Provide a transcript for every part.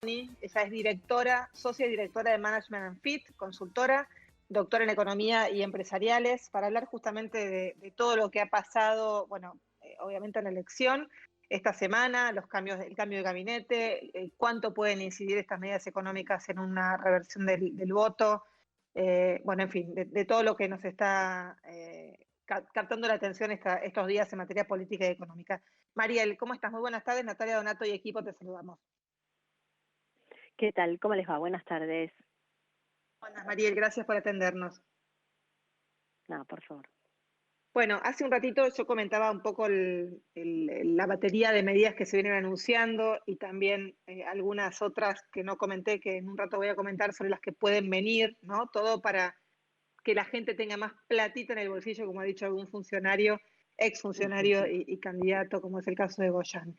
Ella es directora, socia y directora de Management and Fit, consultora, doctora en economía y empresariales, para hablar justamente de todo lo que ha pasado, bueno, obviamente en la elección, esta semana, el cambio de gabinete, cuánto pueden incidir estas medidas económicas en una reversión del voto, bueno, en fin, de todo lo que nos está captando la atención estos días en materia política y económica. Mariel, ¿cómo estás? Muy buenas tardes, Natalia Donato y equipo, te saludamos. ¿Qué tal? ¿Cómo les va? Buenas tardes. Buenas, Mariel, gracias por atendernos. No, por favor. Bueno, hace un ratito yo comentaba un poco la batería de medidas que se vienen anunciando y también algunas otras que no comenté, que en un rato voy a comentar sobre las que pueden venir, ¿no? Todo para que la gente tenga más platita en el bolsillo, como ha dicho algún funcionario, exfuncionario y candidato, como es el caso de Goyan.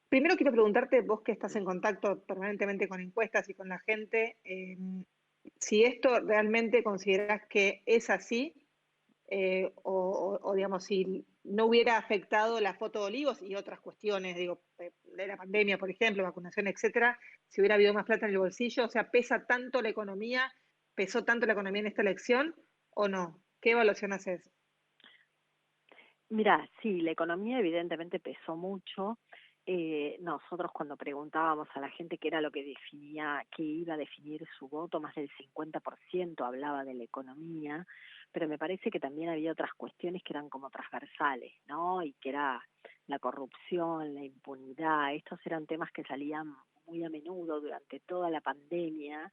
Primero quiero preguntarte, vos que estás en contacto permanentemente con encuestas y con la gente, si esto realmente considerás que es así, o digamos, si no hubiera afectado la foto de Olivos y otras cuestiones, digo, de la pandemia, por ejemplo, vacunación, etcétera, si hubiera habido más plata en el bolsillo, o sea, pesó tanto la economía en esta elección, o no? ¿Qué evaluación haces? Mira, sí, la economía evidentemente pesó mucho. Nosotros cuando preguntábamos a la gente qué era lo que definía, qué iba a definir su voto, más del 50% hablaba de la economía, pero me parece que también había otras cuestiones que eran como transversales, ¿no? Y que era la corrupción, la impunidad. Estos eran temas que salían muy a menudo durante toda la pandemia.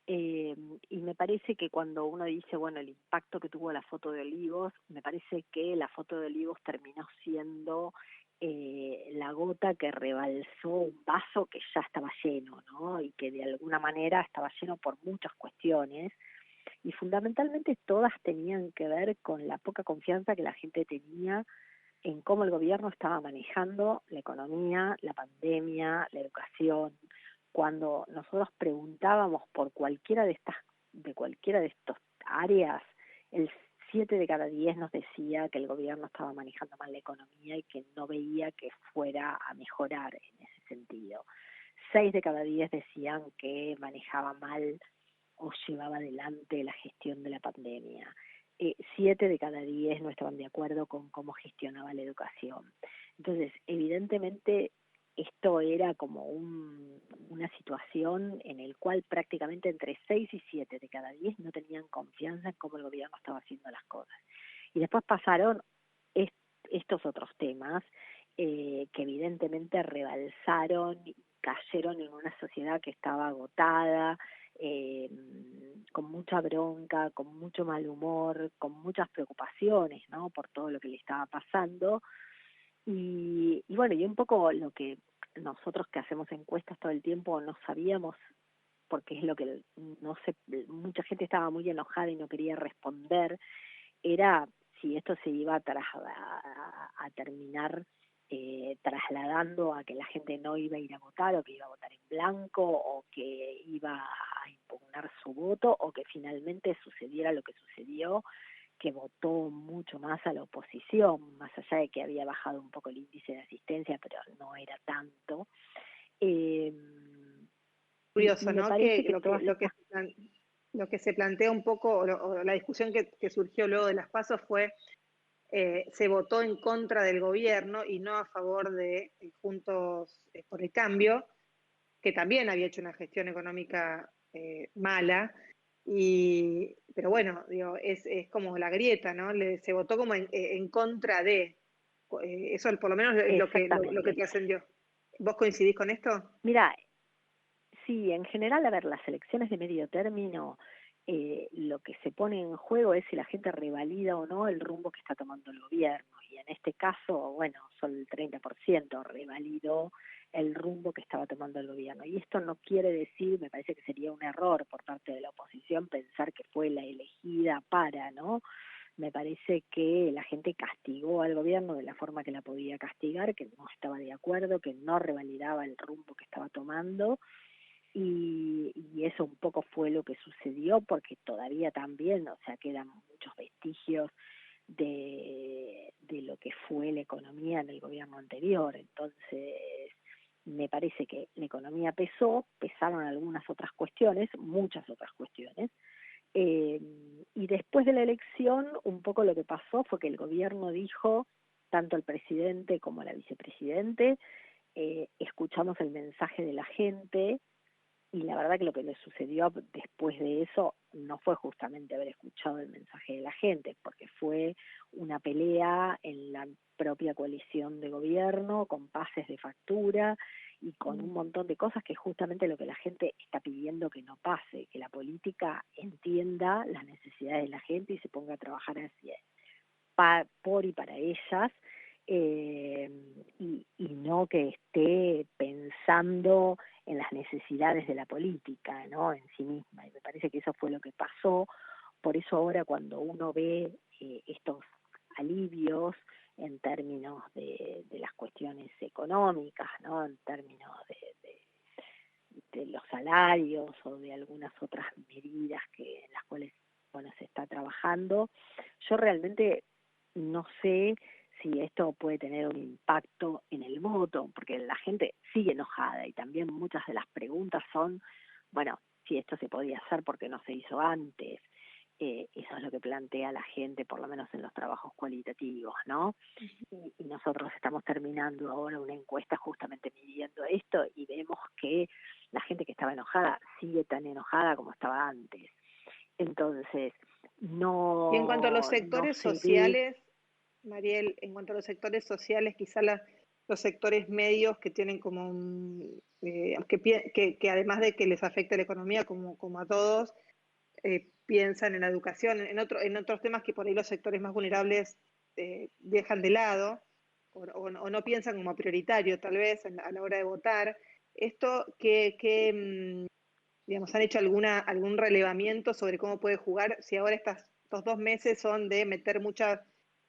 Y me parece que cuando uno dice, bueno, el impacto que tuvo la foto de Olivos, me parece que la foto de Olivos terminó siendo la gota que rebalsó un vaso que ya estaba lleno, ¿no? Y que de alguna manera estaba lleno por muchas cuestiones, y fundamentalmente todas tenían que ver con la poca confianza que la gente tenía en cómo el gobierno estaba manejando la economía, la pandemia, la educación. Cuando nosotros preguntábamos por cualquiera de estas áreas, el 7 de cada 10 nos decía que el gobierno estaba manejando mal la economía y que no veía que fuera a mejorar en ese sentido. 6 de cada 10 decían que manejaba mal o llevaba adelante la gestión de la pandemia. 7 de cada 10 no estaban de acuerdo con cómo gestionaba la educación. Entonces, evidentemente, esto era como una situación en el cual prácticamente entre 6 y 7 de cada 10 no tenían confianza en cómo el gobierno estaba haciendo las cosas. Y después pasaron estos otros temas que evidentemente rebalsaron y cayeron en una sociedad que estaba agotada, con mucha bronca, con mucho mal humor, con muchas preocupaciones, ¿no? Por todo lo que le estaba pasando. Y bueno, y un poco lo que nosotros que hacemos encuestas todo el tiempo no sabíamos, porque es lo que no sé, mucha gente estaba muy enojada y no quería responder, era si esto se iba a terminar trasladando a que la gente no iba a ir a votar, o que iba a votar en blanco, o que iba a impugnar su voto, o que finalmente sucediera lo que sucedió, que votó mucho más a la oposición, más allá de que había bajado un poco el índice de asistencia, pero no era tanto. Curioso, Y me ¿no? parece Que que todas estas... lo que se plantea un poco, o la discusión que surgió luego de las pasos fue, se votó en contra del gobierno y no a favor de Juntos por el Cambio, que también había hecho una gestión económica mala, pero bueno, digo, es como la grieta, ¿no? Se votó como en contra de, eso por lo menos es lo que Exactamente. trascendió. ¿Vos coincidís con esto? Mira, sí, en general, a ver, las elecciones de medio término, lo que se pone en juego es si la gente revalida o no el rumbo que está tomando el gobierno. Y en este caso, bueno, solo el 30% revalidó el rumbo que estaba tomando el gobierno. Y esto no quiere decir, me parece que sería un error por parte de la oposición pensar que fue la elegida para, ¿no? Me parece que la gente castigó al gobierno de la forma que la podía castigar, que no estaba de acuerdo, que no revalidaba el rumbo que estaba tomando. Y eso un poco fue lo que sucedió, porque todavía también, o sea, quedan muchos vestigios de lo que fue la economía en el gobierno anterior. Entonces, me parece que la economía pesó, pesaron algunas otras cuestiones, muchas otras cuestiones, y después de la elección, un poco lo que pasó fue que el gobierno dijo, tanto el presidente como la vicepresidente, escuchamos el mensaje de la gente, y la verdad que lo que le sucedió después de eso no fue justamente haber escuchado el mensaje de la gente, porque fue una pelea en la propia coalición de gobierno, con pases de factura y con un montón de cosas que es justamente lo que la gente está pidiendo que no pase, que la política entienda las necesidades de la gente y se ponga a trabajar así, por y para ellas, y no que esté pensando en las necesidades de la política, ¿no?, en sí misma. Y me parece que eso fue lo que pasó. Por eso ahora cuando uno ve estos alivios en términos de las cuestiones económicas, ¿no?, en términos de los salarios o de algunas otras medidas en las cuales, bueno, se está trabajando, yo realmente no sé si esto puede tener un impacto en el voto, porque la gente sigue enojada y también muchas de las preguntas son, bueno, si esto se podía hacer porque no se hizo antes. Eso es lo que plantea la gente, por lo menos en los trabajos cualitativos, ¿no? Y nosotros estamos terminando ahora una encuesta justamente midiendo esto y vemos que la gente que estaba enojada sigue tan enojada como estaba antes. Entonces, Y en cuanto a los no sectores se ve. sociales, Mariel, en cuanto a los sectores sociales, quizá los sectores medios que tienen como que además de que les afecta la economía como a todos, piensan en la educación, en otros temas que por ahí los sectores más vulnerables dejan de lado o no piensan como prioritario tal vez a la hora de votar. Esto digamos, ¿han hecho algún relevamiento sobre cómo puede jugar? Si ahora estos 2 meses son de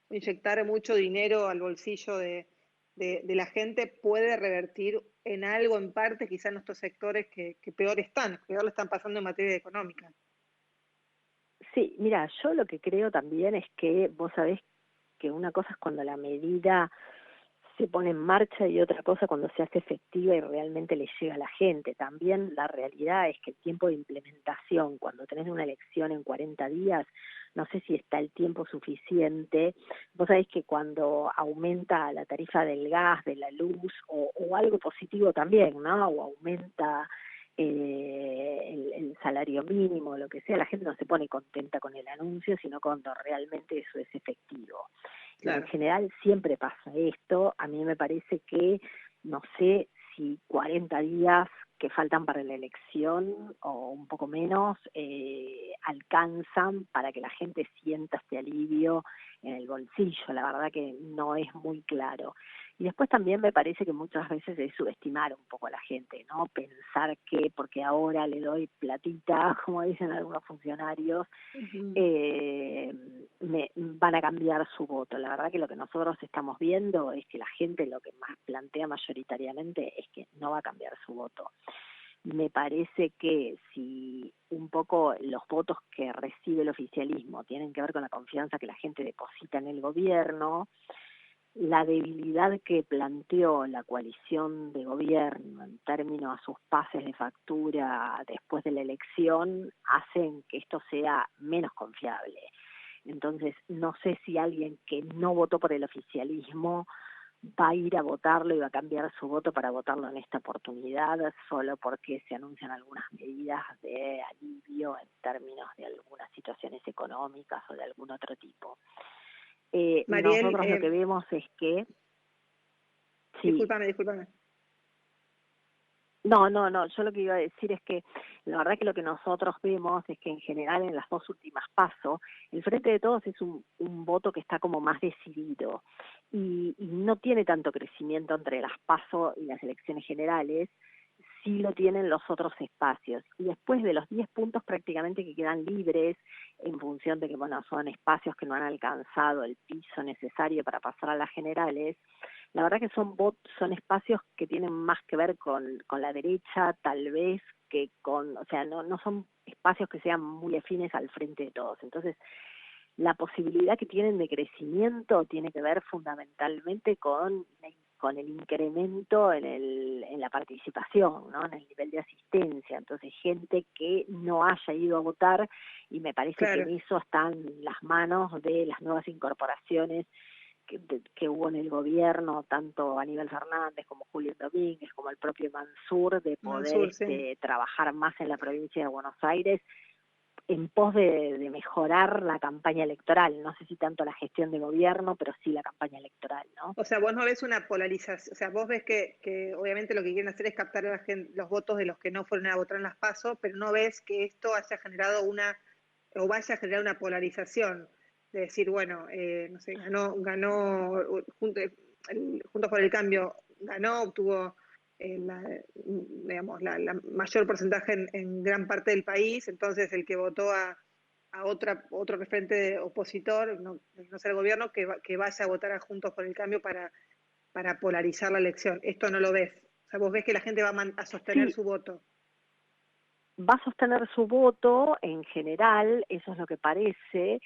inyectar mucho dinero al bolsillo de la gente, puede revertir en algo, en parte, quizá en estos sectores que peor lo están pasando en materia económica. Sí, mira, yo lo que creo también es que vos sabés que una cosa es cuando la medida se pone en marcha y otra cosa cuando se hace efectiva y realmente le llega a la gente. También la realidad es que el tiempo de implementación, cuando tenés una elección en 40 días, no sé si está el tiempo suficiente. Vos sabés que cuando aumenta la tarifa del gas, de la luz, o algo positivo también, ¿no?, o aumenta el salario mínimo, lo que sea, la gente no se pone contenta con el anuncio, sino cuando realmente eso es efectivo. Y en Claro. general siempre pasa esto. A mí me parece que, no sé si 40 días que faltan para la elección o un poco menos alcanzan para que la gente sienta este alivio en el bolsillo. La verdad que no es muy claro. Y después también me parece que muchas veces es subestimar un poco a la gente, ¿no? Pensar que porque ahora le doy platita, como dicen algunos funcionarios, Uh-huh. van a cambiar su voto. La verdad que lo que nosotros estamos viendo es que la gente lo que más plantea mayoritariamente es que no va a cambiar su voto. Me parece que si un poco los votos que recibe el oficialismo tienen que ver con la confianza que la gente deposita en el gobierno, la debilidad que planteó la coalición de gobierno en términos a sus pases de factura después de la elección hacen que esto sea menos confiable. Entonces, no sé si alguien que no votó por el oficialismo va a ir a votarlo y va a cambiar su voto para votarlo en esta oportunidad solo porque se anuncian algunas medidas de alivio en términos de algunas situaciones económicas o de algún otro tipo. Mariel, Nosotros lo que vemos es que, sí, discúlpame. no, yo lo que iba a decir es que la verdad que lo que nosotros vemos es que en general en las dos últimas PASO, el Frente de Todos es un voto que está como más decidido y no tiene tanto crecimiento entre las PASO y las elecciones generales, sí lo tienen los otros espacios. Y después de los 10 puntos prácticamente que quedan libres, en función de que, bueno, son espacios que no han alcanzado el piso necesario para pasar a las generales, la verdad que son espacios que tienen más que ver con la derecha, tal vez, que o sea, no son espacios que sean muy afines al Frente de Todos. Entonces, la posibilidad que tienen de crecimiento tiene que ver fundamentalmente con la con el incremento en la participación, ¿no? En el nivel de asistencia. Entonces, gente que no haya ido a votar, y me parece que Claro, en eso están las manos de las nuevas incorporaciones que hubo en el gobierno, tanto Aníbal Fernández como Julio Domínguez, como el propio Mansur, de poder Mansur, sí. trabajar más en la provincia de Buenos Aires en pos de mejorar la campaña electoral. No sé si tanto la gestión de gobierno, pero sí la campaña electoral, ¿no? O sea, vos no ves una polarización, o sea, vos ves que obviamente lo que quieren hacer es captar a la gente, los votos de los que no fueron a votar en las PASO, pero no ves que esto haya generado o vaya a generar una polarización, de decir, bueno, no sé, Juntos por el Cambio, obtuvo digamos, la mayor porcentaje en gran parte del país, entonces el que votó a otro referente opositor, no ser el gobierno, que vaya a votar a Juntos por el Cambio para polarizar la elección. Esto no lo ves. O sea, vos ves que la gente va a sostener Sí, su voto. va a sostener su voto en general, eso es lo que parece.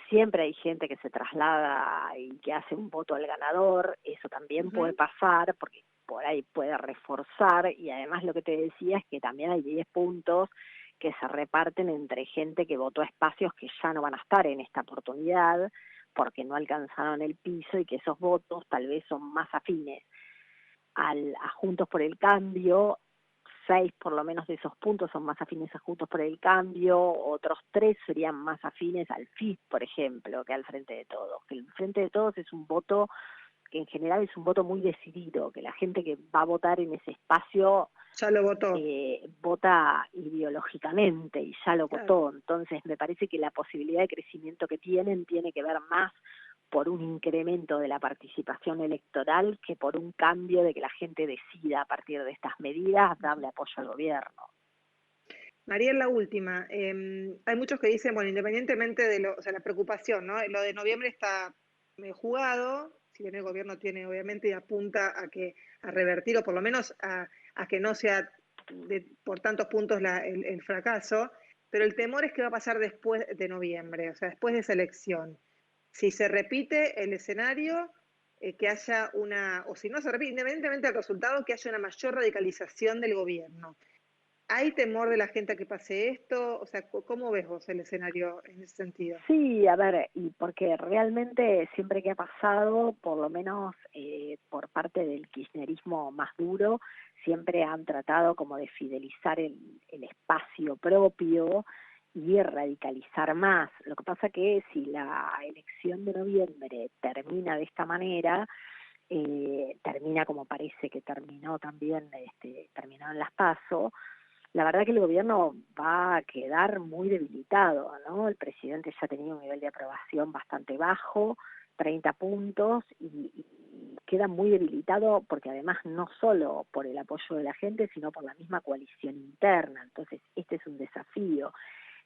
Siempre hay gente que se traslada y que hace un voto al ganador, eso también puede Ujú. pasar porque por ahí puede reforzar, y además lo que te decía es que también hay 10 puntos que se reparten entre gente que votó a espacios que ya no van a estar en esta oportunidad porque no alcanzaron el piso, y que esos votos tal vez son más afines a Juntos por el Cambio. 6 por lo menos de esos puntos son más afines a Juntos por el Cambio, otros 3 serían más afines al FIP, por ejemplo, que al Frente de Todos. Que el Frente de Todos es un voto que en general es un voto muy decidido, que la gente que va a votar en ese espacio Ya lo votó. vota ideológicamente y ya lo Claro. votó. Entonces me parece que la posibilidad de crecimiento que tienen tiene que ver más por un incremento de la participación electoral que por un cambio de que la gente decida a partir de estas medidas darle apoyo al gobierno. María, la última. Hay muchos que dicen, bueno, independientemente o sea, la preocupación, ¿no? Lo de noviembre está medio jugado, si bien el gobierno tiene, obviamente, y apunta a revertir, o por lo menos a que no sea por tantos puntos el fracaso, pero el temor es que va a pasar después de noviembre, o sea, después de esa elección. Si se repite el escenario, que haya o si no se repite, independientemente del resultado, que haya una mayor radicalización del gobierno. ¿Hay temor de la gente a que pase esto? O sea, ¿cómo ves vos el escenario en ese sentido? Sí, a ver, y porque realmente siempre que ha pasado, por lo menos por parte del kirchnerismo más duro, siempre han tratado como de fidelizar el espacio propio y radicalizar más. Lo que pasa que si la elección de noviembre termina de esta manera, termina como parece que terminó también, terminó en las PASO, la verdad que el gobierno va a quedar muy debilitado, ¿no? El presidente ya tenía un nivel de aprobación bastante bajo, 30 puntos, y queda muy debilitado porque además no solo por el apoyo de la gente, sino por la misma coalición interna. Entonces, este es un desafío.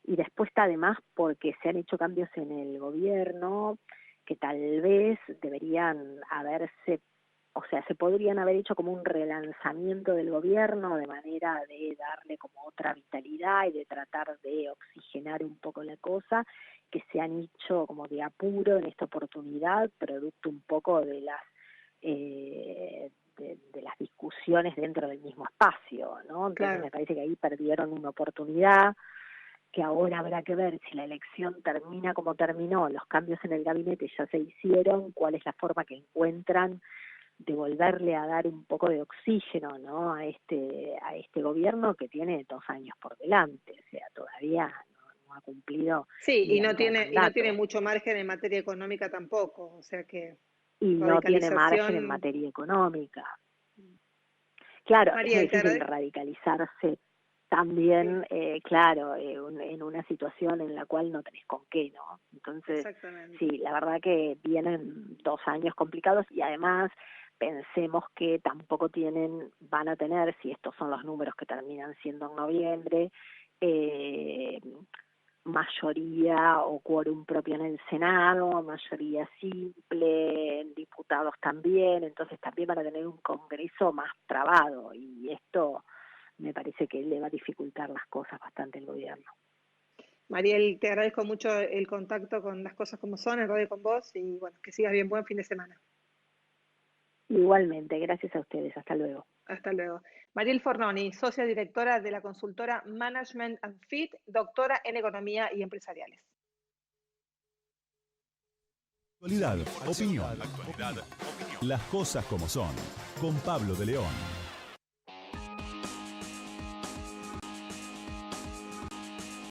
Y después está además porque se han hecho cambios en el gobierno que tal vez deberían haberse, o sea, se podrían haber hecho como un relanzamiento del gobierno de manera de darle como otra vitalidad y de tratar de oxigenar un poco la cosa, que se han hecho como de apuro en esta oportunidad, producto un poco de de las discusiones dentro del mismo espacio, ¿no? Entonces Claro. me parece que ahí perdieron una oportunidad, que ahora habrá que ver si la elección termina como terminó, los cambios en el gabinete ya se hicieron, cuál es la forma que encuentran de volverle a dar un poco de oxígeno, ¿no? A este gobierno que tiene 2 años por delante, o sea, todavía no ha cumplido Sí, ni la mitad de y no tiene mandato, mucho margen en materia económica tampoco, o sea que y no tiene margen en radicalización. materia económica. Claro, es Mariel, te difícil agradezco. radicalizarse Sí, también, claro, en una situación en la cual no tenés con qué, ¿no? Entonces, sí, exactamente. la verdad que vienen 2 años complicados, y además pensemos que tampoco van a tener, si estos son los números que terminan siendo en noviembre, eh, mayoría o quórum propio en el Senado, mayoría simple, en diputados también, entonces también van a tener un Congreso más trabado, y esto me parece que le va a dificultar las cosas bastante al gobierno. Mariel, te agradezco mucho el contacto con las cosas como son, el radio con vos y bueno, que sigas bien, buen fin de semana. Igualmente, gracias a ustedes. Hasta luego. Hasta luego. Mariel Fornoni, socia directora de la consultora Management and Fit, doctora en Economía y Empresariales. Actualidad, opinión. Las cosas como son. Con Pablo de León.